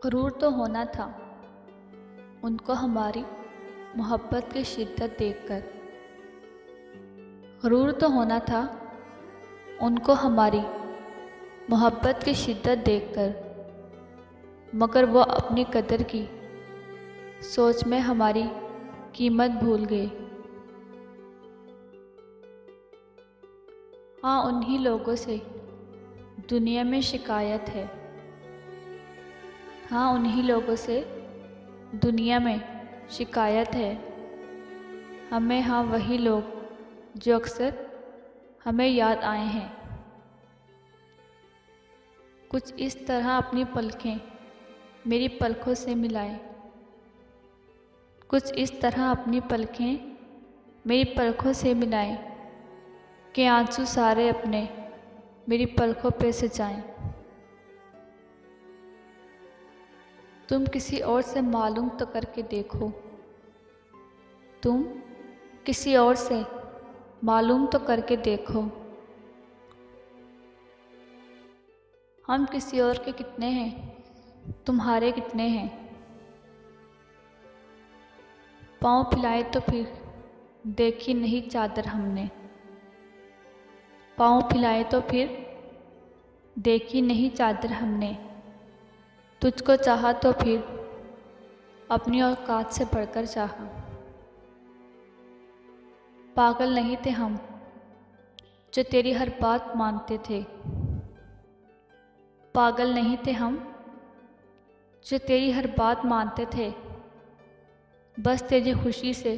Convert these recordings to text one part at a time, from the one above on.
गरूर तो होना था उनको हमारी मोहब्बत की शिद्दत देखकर। गरूर तो होना था उनको हमारी मोहब्बत की शिद्दत देखकर, मगर वो अपनी कदर की सोच में हमारी कीमत भूल गए। हाँ, उन्हीं लोगों से दुनिया में शिकायत है। हाँ, उन्हीं लोगों से दुनिया में शिकायत है हमें। हाँ, वही लोग जो अक्सर हमें याद आए हैं। कुछ इस तरह अपनी पलकें मेरी पलकों से मिलाए, कुछ इस तरह अपनी पलकें मेरी पलकों से मिलाएं कि आंसू सारे अपने मेरी पलकों पे सजाएं। तुम किसी और से मालूम तो करके देखो, तुम किसी और से मालूम तो करके देखो, हम किसी और के कितने हैं, तुम्हारे कितने हैं। पाँव फैलाए तो फिर देखी नहीं चादर हमने, पाँव फैलाए तो फिर देखी नहीं चादर हमने। तुझको चाहा तो फिर अपनी औकात से बढ़कर चाहा। पागल नहीं थे हम जो तेरी हर बात मानते थे, पागल नहीं थे हम जो तेरी हर बात मानते थे। बस तेरी खुशी से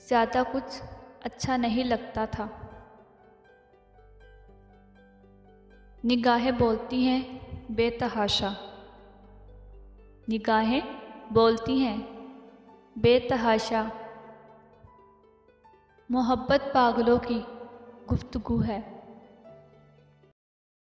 ज़्यादा कुछ अच्छा नहीं लगता था। निगाहें बोलती हैं बेतहाशा, निगाहें बोलती हैं बेतहाशा। मोहब्बत पागलों की गुफ्तगू है।